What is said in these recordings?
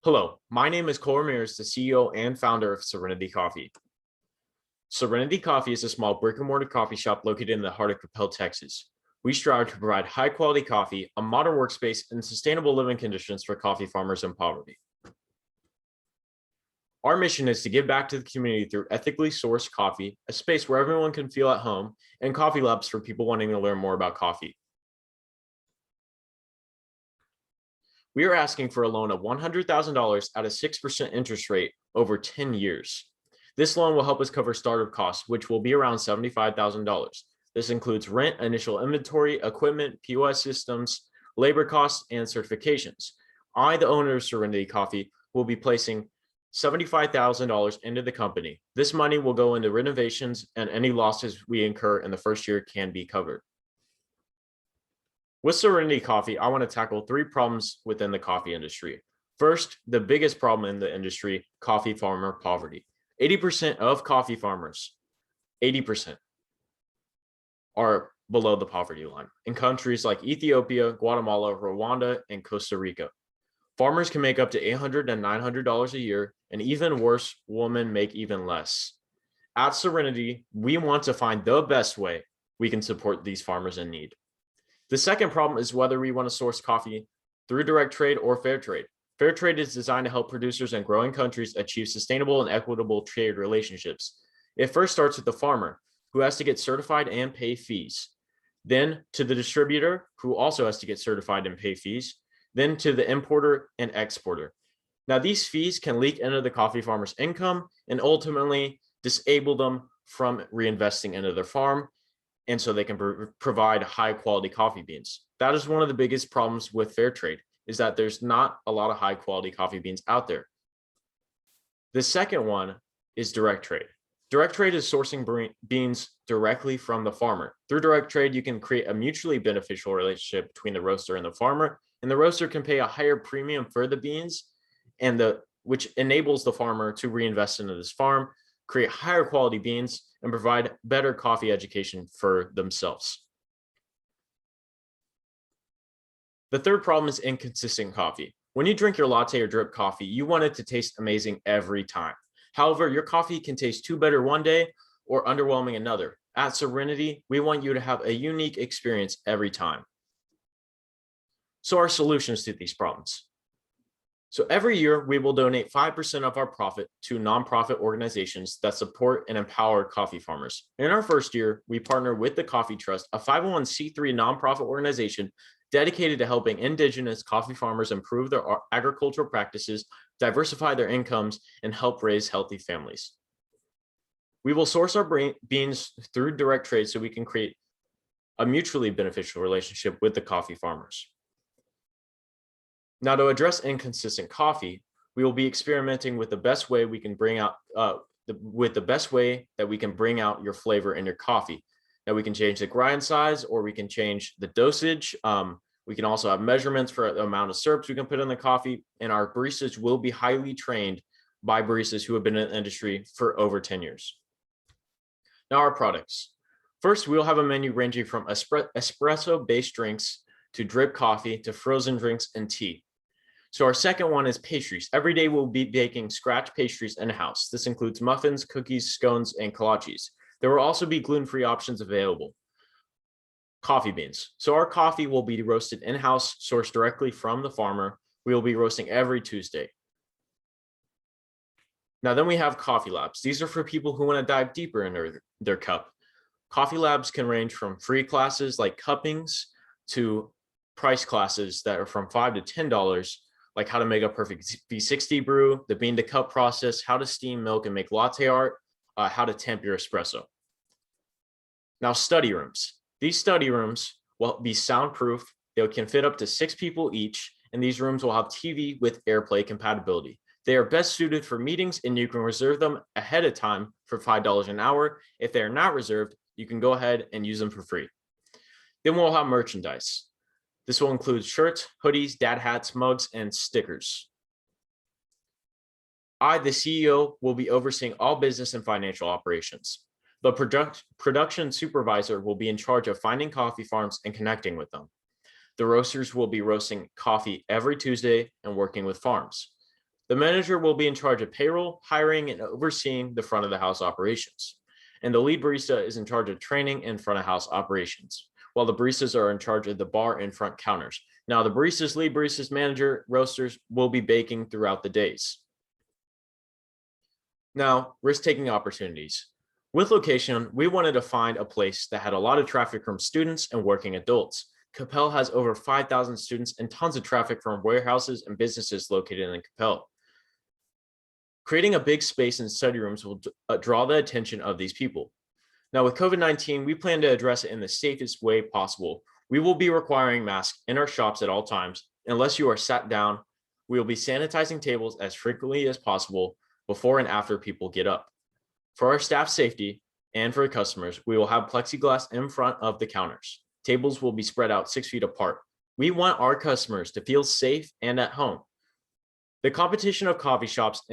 Hello, my name is Ramirez, the CEO and founder of Serenity Coffee. Serenity Coffee is a small brick-and-mortar coffee shop located in the heart of Coppell, Texas. We strive to provide high-quality coffee, a modern workspace, and sustainable living conditions for coffee farmers in poverty. Our mission is to give back to the community through ethically sourced coffee, a space where everyone can feel at home, and coffee labs for people wanting to learn more about coffee. We are asking for a loan of $100,000 at a 6% interest rate over 10 years. This loan will help us cover startup costs, which will be around $75,000. This includes rent, initial inventory, equipment, POS systems, labor costs, and certifications. I, the owner of Serenity Coffee, will be placing $75,000 into the company. This money will go into renovations, and any losses we incur in the first year can be covered. With Serenity Coffee, I want to tackle 3 problems within the coffee industry. First, the biggest problem in the industry, coffee farmer poverty. 80% of coffee farmers, 80%, are below the poverty line in countries like Ethiopia, Guatemala, Rwanda, and Costa Rica. Farmers can make up to $800 and $900 a year, and even worse, women make even less. At Serenity, we want to find the best way we can support these farmers in need. The second problem is whether we want to source coffee through direct trade or fair trade. Fair trade is designed to help producers in growing countries achieve sustainable and equitable trade relationships. It first starts with the farmer, who has to get certified and pay fees. Then to the distributor, who also has to get certified and pay fees. Then to the importer and exporter. Now, these fees can leak into the coffee farmer's income and ultimately disable them from reinvesting into their farm, and so they can provide high quality coffee beans. That is one of the biggest problems with fair trade, is that there's not a lot of high quality coffee beans out there. The second one is direct trade. Direct trade is sourcing beans directly from the farmer. Through direct trade, you can create a mutually beneficial relationship between the roaster and the farmer, and the roaster can pay a higher premium for the beans, which enables the farmer to reinvest into this farm, create higher quality beans, and provide better coffee education for themselves. The third problem is inconsistent coffee. When you drink your latte or drip coffee, you want it to taste amazing every time. However, your coffee can taste too bitter one day or underwhelming another. At Serenity, we want you to have a unique experience every time. So our solutions to these problems. So every year, we will donate 5% of our profit to nonprofit organizations that support and empower coffee farmers. In our first year, we partner with the Coffee Trust, a 501c3 nonprofit organization dedicated to helping indigenous coffee farmers improve their agricultural practices, diversify their incomes, and help raise healthy families. We will source our beans through direct trade so we can create a mutually beneficial relationship with the coffee farmers. Now, to address inconsistent coffee, we will be experimenting with the best way we can bring out your flavor in your coffee. Now, we can change the grind size, or we can change the dosage. We can also have measurements for the amount of syrups we can put in the coffee, and our baristas will be highly trained by baristas who have been in the industry for over 10 years. Now, our products. First, we'll have a menu ranging from espresso-based drinks to drip coffee to frozen drinks and tea. So our second one is pastries. Every day we'll be baking scratch pastries in-house. This includes muffins, cookies, scones, and kolaches. There will also be gluten-free options available. Coffee beans. So our coffee will be roasted in-house, sourced directly from the farmer. We will be roasting every Tuesday. Now then we have coffee labs. These are for people who want to dive deeper into their cup. Coffee labs can range from free classes like cuppings to price classes that are from $5 to $10, like how to make a perfect V60 brew, the bean to cup process, how to steam milk and make latte art, how to temp your espresso. Now, study rooms. These study rooms will be soundproof. They can fit up to 6 people each, and these rooms will have TV with AirPlay compatibility. They are best suited for meetings, and you can reserve them ahead of time for $5 an hour. If they are not reserved, you can go ahead and use them for free. Then we'll have merchandise. This will include shirts, hoodies, dad hats, mugs, and stickers. I, the CEO, will be overseeing all business and financial operations. The production supervisor will be in charge of finding coffee farms and connecting with them. The roasters will be roasting coffee every Tuesday and working with farms. The manager will be in charge of payroll, hiring, and overseeing the front of the house operations. And the lead barista is in charge of training and front of house operations, while the baristas are in charge of the bar and front counters. Now, the baristas, lead baristas, manager, roasters will be baking throughout the days. Now, risk-taking opportunities. With location, we wanted to find a place that had a lot of traffic from students and working adults. Coppell has over 5,000 students and tons of traffic from warehouses and businesses located in Coppell. Creating a big space in study rooms will draw the attention of these people. Now, with COVID-19, we plan to address it in the safest way possible. We will be requiring masks in our shops at all times. Unless you are sat down, we will be sanitizing tables as frequently as possible before and after people get up. For our staff safety and for customers, we will have plexiglass in front of the counters. Tables will be spread out 6 feet apart. We want our customers to feel safe and at home. The competition of coffee shops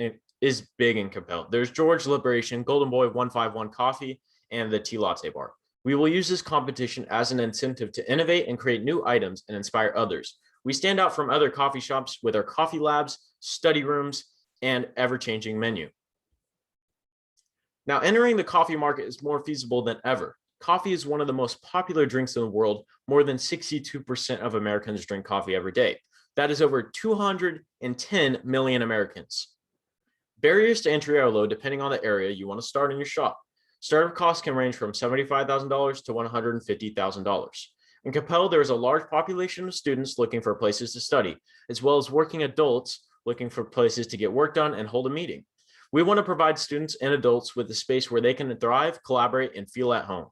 is big in Coppell. There's George Liberation, Golden Boy 151 Coffee, and the Tea Latte Bar. We will use this competition as an incentive to innovate and create new items and inspire others. We stand out from other coffee shops with our coffee labs, study rooms, and ever-changing menu. Now, entering the coffee market is more feasible than ever. Coffee is one of the most popular drinks in the world. More than 62% of Americans drink coffee every day. That is over 210 million Americans. Barriers to entry are low depending on the area you want to start in your shop. Startup costs can range from $75,000 to $150,000. In Coppell, there is a large population of students looking for places to study, as well as working adults looking for places to get work done and hold a meeting. We want to provide students and adults with a space where they can thrive, collaborate, and feel at home.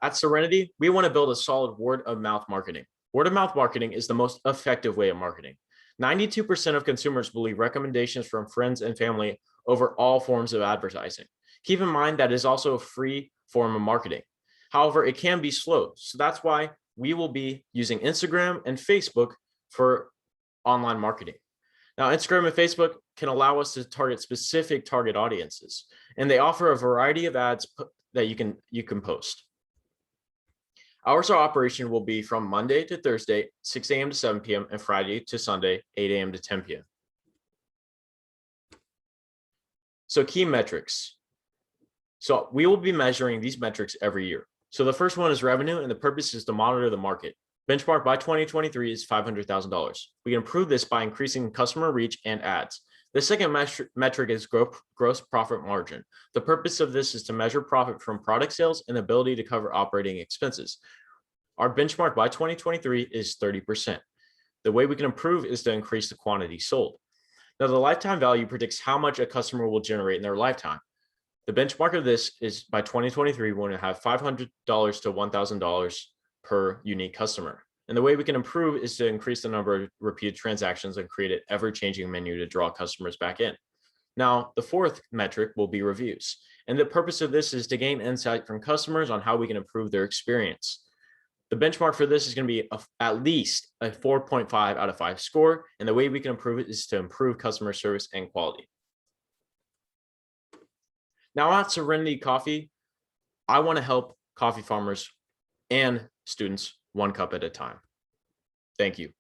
At Serenity, we want to build a solid word-of-mouth marketing. Word-of-mouth marketing is the most effective way of marketing. 92% of consumers believe recommendations from friends and family over all forms of advertising. Keep in mind that is also a free form of marketing. However, it can be slow. So that's why we will be using Instagram and Facebook for online marketing. Now, Instagram and Facebook can allow us to target specific target audiences, and they offer a variety of ads that you can post. Hours of operation will be from Monday to Thursday, 6 a.m. to 7 p.m. and Friday to Sunday, 8 a.m. to 10 p.m. So key metrics. So we will be measuring these metrics every year. So the first one is revenue, and the purpose is to monitor the market. Benchmark by 2023 is $500,000. We can improve this by increasing customer reach and ads. The second metric is gross profit margin. The purpose of this is to measure profit from product sales and the ability to cover operating expenses. Our benchmark by 2023 is 30%. The way we can improve is to increase the quantity sold. Now, the lifetime value predicts how much a customer will generate in their lifetime. The benchmark of this is by 2023, we want to have $500 to $1,000 per unique customer. And the way we can improve is to increase the number of repeated transactions and create an ever-changing menu to draw customers back in. Now, the fourth metric will be reviews. And the purpose of this is to gain insight from customers on how we can improve their experience. The benchmark for this is going to be at least a 4.5 out of 5 score. And the way we can improve it is to improve customer service and quality. Now at Serenity Coffee, I want to help coffee farmers and students one cup at a time. Thank you.